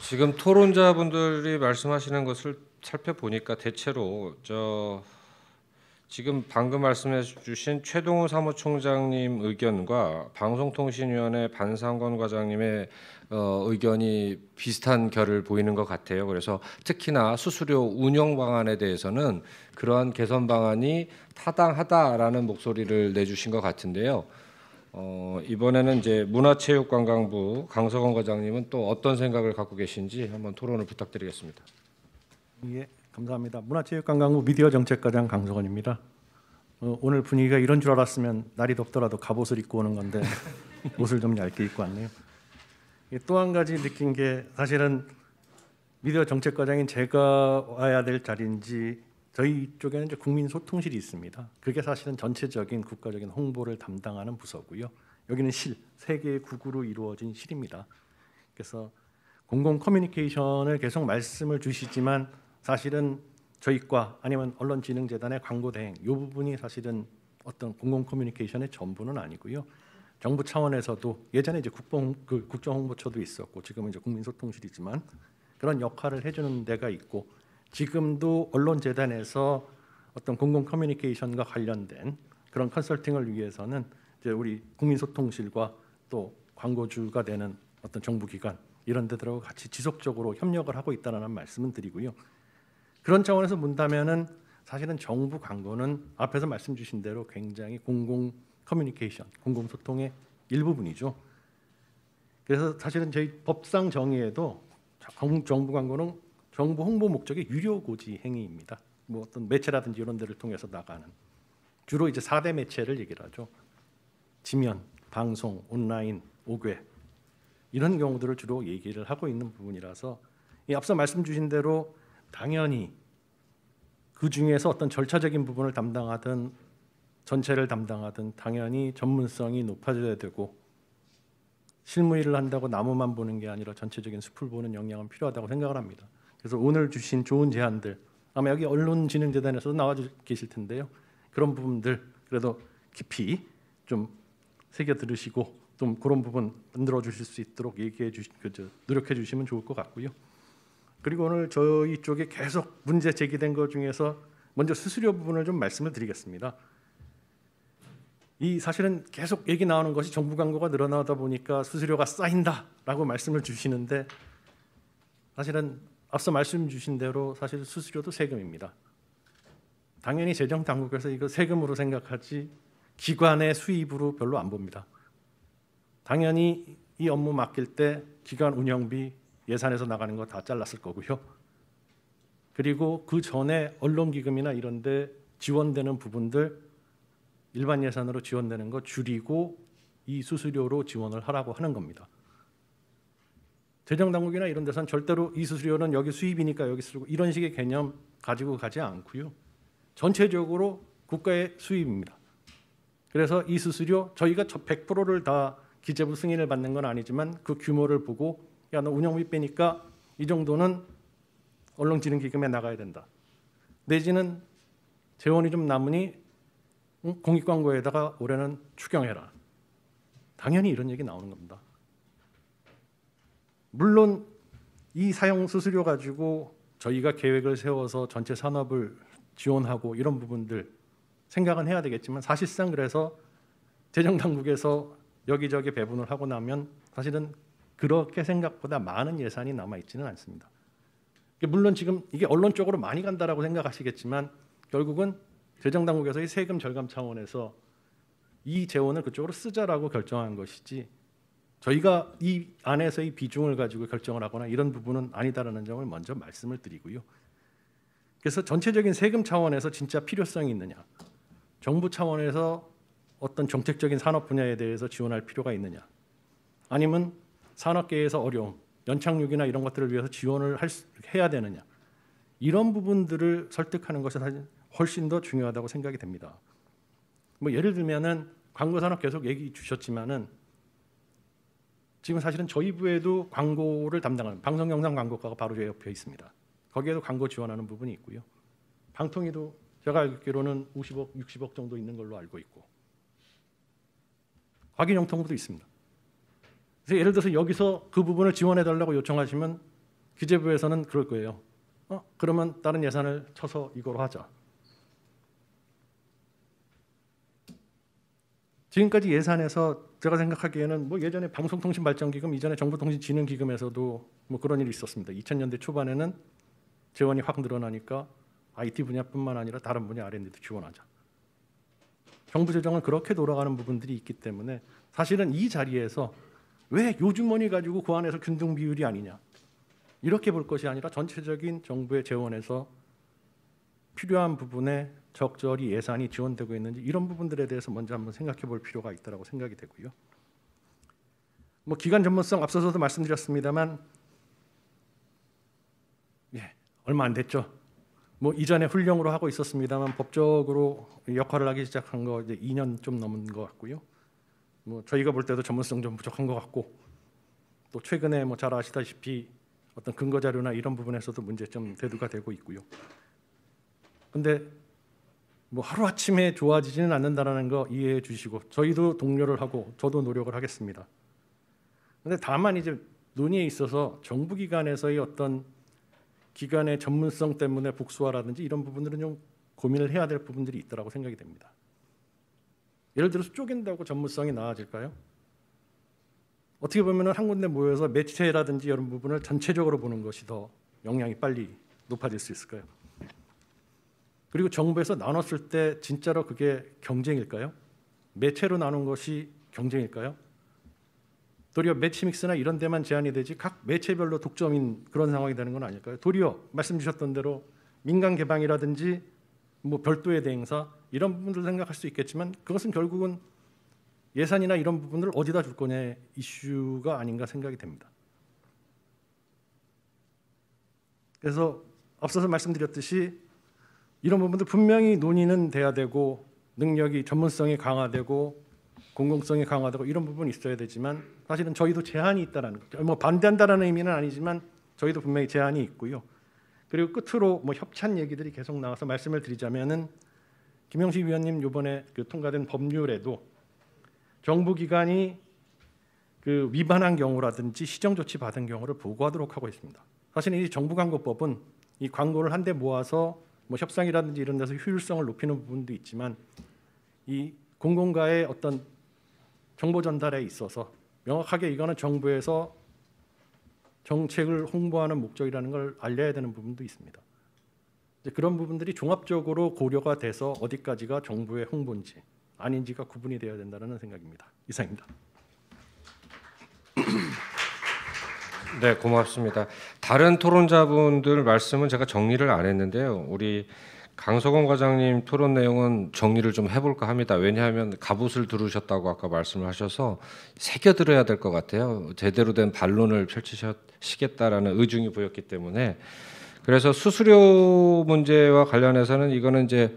지금 토론자분들이 말씀하시는 것을 살펴보니까 대체로 지금 방금 말씀해 주신 최동우 사무총장님 의견과 방송통신위원회 반상권 과장님의 의견이 비슷한 결을 보이는 것 같아요. 그래서 특히나 수수료 운영 방안에 대해서는 그러한 개선 방안이 타당하다라는 목소리를 내주신 것 같은데요. 이번에는 이제 문화체육관광부 강석원 과장님은 또 어떤 생각을 갖고 계신지 한번 토론을 부탁드리겠습니다. 예, 감사합니다. 문화체육관광부 미디어정책과장 강석원입니다. 오늘 분위기가 이런 줄 알았으면 날이 덥더라도 갑옷을 입고 오는 건데 옷을 좀 얇게 입고 왔네요. 또 한 가지 느낀 게 사실은 미디어정책과장인 제가 와야 될 자리인지 저희 쪽에는 이제 국민소통실이 있습니다. 그게 사실은 전체적인 국가적인 홍보를 담당하는 부서고요. 여기는 세 개의 구구로 이루어진 실입니다. 그래서 공공 커뮤니케이션을 계속 말씀을 주시지만 사실은 저희과 아니면 언론진흥재단의 광고 대행 이 부분이 사실은 어떤 공공 커뮤니케이션의 전부는 아니고요. 정부 차원에서도 예전에 이제 국정홍보처도 있었고 지금은 이제 국민소통실이지만 그런 역할을 해주는 데가 있고 지금도 언론재단에서 어떤 공공 커뮤니케이션과 관련된 그런 컨설팅을 위해서는 이제 우리 국민소통실과 또 광고주가 되는 어떤 정부기관 이런 데들하고 같이 지속적으로 협력을 하고 있다는 말씀을 드리고요. 그런 차원에서 본다면은 사실은 정부 광고는 앞에서 말씀 주신 대로 굉장히 공공 커뮤니케이션, 공공 소통의 일부분이죠. 그래서 사실은 저희 법상 정의에도 정부 광고는 정부 홍보 목적의 유료 고지 행위입니다. 뭐 어떤 매체라든지 이런 데를 통해서 나가는 주로 이제 4대 매체를 얘기를 하죠. 지면, 방송, 온라인, 오괴 이런 경우들을 주로 얘기를 하고 있는 부분이라서 앞서 말씀 주신 대로 당연히 그 중에서 어떤 절차적인 부분을 담당하든 전체를 담당하든 당연히 전문성이 높아져야 되고 실무일을 한다고 나무만 보는 게 아니라 전체적인 숲을 보는 역량은 필요하다고 생각을 합니다. 그래서 오늘 주신 좋은 제안들 아마 여기 언론진흥재단에서도 나와 계실 텐데요. 그런 부분들 그래도 깊이 좀 새겨 들으시고 좀 그런 부분 만들어 주실 수 있도록 노력해 주시면 좋을 것 같고요. 그리고 오늘 저희 쪽에 계속 문제 제기된 것 중에서 먼저 수수료 부분을 좀 말씀을 드리겠습니다. 이 사실은 계속 얘기 나오는 것이 정부 광고가 늘어나다 보니까 수수료가 쌓인다라고 말씀을 주시는데 사실은 앞서 말씀 주신 대로 사실 수수료도 세금입니다. 당연히 재정 당국에서 이거 세금으로 생각하지 기관의 수입으로 별로 안 봅니다. 당연히 이 업무 맡길 때 기관 운영비 예산에서 나가는 거 다 잘랐을 거고요. 그리고 그 전에 언론기금이나 이런 데 지원되는 부분들 일반 예산으로 지원되는 거 줄이고 이 수수료로 지원을 하라고 하는 겁니다. 재정당국이나 이런 데서는 절대로 이 수수료는 여기 수입이니까 여기 쓰고 이런 식의 개념 가지고 가지 않고요. 전체적으로 국가의 수입입니다. 그래서 이 수수료 저희가 100%를 다 기재부 승인을 받는 건 아니지만 그 규모를 보고 야, 너 운영비 빼니까 이 정도는 언론진흥기금에 나가야 된다. 내지는 재원이 좀 남으니 공익광고에다가 올해는 추경해라. 당연히 이런 얘기 나오는 겁니다. 물론 이 사용 수수료 가지고 저희가 계획을 세워서 전체 산업을 지원하고 이런 부분들 생각은 해야 되겠지만 사실상 그래서 재정당국에서 여기저기 배분을 하고 나면 사실은 그렇게 생각보다 많은 예산이 남아있지는 않습니다. 물론 지금 이게 언론 쪽으로 많이 간다라고 생각하시겠지만 결국은 재정당국에서의 세금 절감 차원에서 이 재원을 그쪽으로 쓰자라고 결정한 것이지 저희가 이 안에서의 비중을 가지고 결정을 하거나 이런 부분은 아니다라는 점을 먼저 말씀을 드리고요. 그래서 전체적인 세금 차원에서 진짜 필요성이 있느냐, 정부 차원에서 어떤 정책적인 산업 분야에 대해서 지원할 필요가 있느냐, 아니면 산업계에서 어려움, 연착륙이나 이런 것들을 위해서 지원을 해야 되느냐, 이런 부분들을 설득하는 것이 사실 훨씬 더 중요하다고 생각이 됩니다. 뭐 예를 들면은 광고 산업 계속 얘기 주셨지만은 지금 사실은 저희 부에도 광고를 담당하는 방송 영상 광고과가 바로 제 옆에 있습니다. 거기에도 광고 지원하는 부분이 있고요. 방통위도 제가 알기로는 50억, 60억 정도 있는 걸로 알고 있고 과기정통부도 있습니다. 그래서 예를 들어서 여기서 그 부분을 지원해달라고 요청하시면 기재부에서는 그럴 거예요. 그러면 다른 예산을 쳐서 이거로 하자. 지금까지 예산에서 제가 생각하기에는 뭐 예전에 방송통신발전기금, 이전에 정보통신진흥기금에서도 뭐 그런 일이 있었습니다. 2000년대 초반에는 재원이 확 늘어나니까 IT 분야뿐만 아니라 다른 분야 R&D도 지원하자. 정부 재정은 그렇게 돌아가는 부분들이 있기 때문에 사실은 이 자리에서 왜 요주머니 가지고 그 안에서 균등 비율이 아니냐 이렇게 볼 것이 아니라 전체적인 정부의 재원에서 필요한 부분에 적절히 예산이 지원되고 있는지 이런 부분들에 대해서 먼저 한번 생각해 볼 필요가 있다고 생각이 되고요. 뭐 기관 전문성 앞서서도 말씀드렸습니다만 얼마 안 됐죠. 뭐 이전에 훈령으로 하고 있었습니다만 법적으로 역할을 하기 시작한 거 이제 2년 좀 넘은 것 같고요. 뭐 저희가 볼 때도 전문성 좀 부족한 것 같고 또 최근에 뭐 잘 아시다시피 어떤 근거 자료나 이런 부분에서도 문제점 대두가 되고 있고요. 근데 뭐 하루아침에 좋아지지는 않는다는 거 이해해 주시고 저희도 독려를 하고 저도 노력을 하겠습니다. 근데 다만 이제 논의에 있어서 정부기관에서의 어떤 기관의 전문성 때문에 복수화라든지 이런 부분들은 좀 고민을 해야 될 부분들이 있다고 생각이 됩니다. 예를 들어서 쪼갠다고 전문성이 나아질까요? 어떻게 보면 한 군데 모여서 매체라든지 이런 부분을 전체적으로 보는 것이 더 역량이 빨리 높아질 수 있을까요? 그리고 정부에서 나눴을 때 진짜로 그게 경쟁일까요? 매체로 나눈 것이 경쟁일까요? 도리어 매치믹스나 이런 데만 제한이 되지 각 매체별로 독점인 그런 상황이 되는 건 아닐까요? 도리어 말씀 주셨던 대로 민간 개방이라든지 뭐 별도의 대행사 이런 부분들 생각할 수 있겠지만 그것은 결국은 예산이나 이런 부분을 어디다 줄 거냐의 이슈가 아닌가 생각이 됩니다. 그래서 앞서서 말씀드렸듯이 이런 부분들 분명히 논의는 돼야 되고 능력이 전문성이 강화되고 공공성이 강화되고 이런 부분이 있어야 되지만 사실은 저희도 제한이 있다라는 거죠. 뭐 반대한다라는 의미는 아니지만 저희도 분명히 제한이 있고요. 그리고 끝으로 뭐 협찬 얘기들이 계속 나와서 말씀을 드리자면은 김영식 위원님 이번에 그 통과된 법률에도 정부기관이 그 위반한 경우라든지 시정 조치 받은 경우를 보고하도록 하고 있습니다. 사실은 이 정부광고법은 이 광고를 한데 모아서 뭐 협상이라든지 이런 데서 효율성을 높이는 부분도 있지만 이 공공과의 어떤 정보 전달에 있어서 명확하게 이거는 정부에서 정책을 홍보하는 목적이라는 걸 알려야 되는 부분도 있습니다. 이제 그런 부분들이 종합적으로 고려가 돼서 어디까지가 정부의 홍보인지 아닌지가 구분이 되어야 된다는 생각입니다. 이상입니다. 네, 고맙습니다. 다른 토론자분들 말씀은 제가 정리를 안 했는데요. 우리 강석원 과장님 토론 내용은 정리를 좀 해볼까 합니다. 왜냐하면 갑옷을 두르셨다고 아까 말씀을 하셔서 새겨 들어야 될 것 같아요. 제대로 된 반론을 펼치시겠다라는 의중이 보였기 때문에. 그래서 수수료 문제와 관련해서는 이거는 이제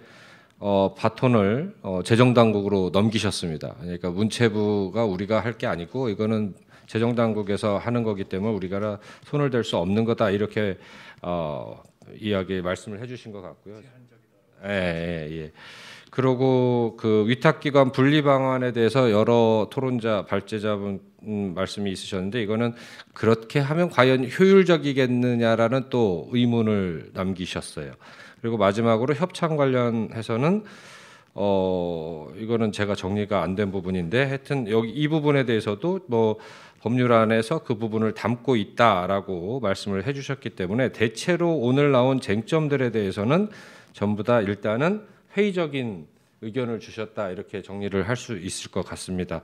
바톤을 재정당국으로 넘기셨습니다. 그러니까 문체부가 우리가 할 게 아니고 이거는 재정당국에서 하는 거기 때문에 우리가 손을 댈 수 없는 거다 이렇게 이야기 말씀을 해주신 것 같고요. 예. 그리고 그 위탁기관 분리 방안에 대해서 여러 토론자 발제자분 말씀이 있으셨는데 이거는 그렇게 하면 과연 효율적이겠느냐라는 또 의문을 남기셨어요. 그리고 마지막으로 협찬 관련해서는 이거는 제가 정리가 안 된 부분인데 하여튼 여기 이 부분에 대해서도 뭐 법률안에서 그 부분을 담고 있다라고 말씀을 해주셨기 때문에 대체로 오늘 나온 쟁점들에 대해서는 전부 다 일단은 회의적인 의견을 주셨다 이렇게 정리를 할 수 있을 것 같습니다.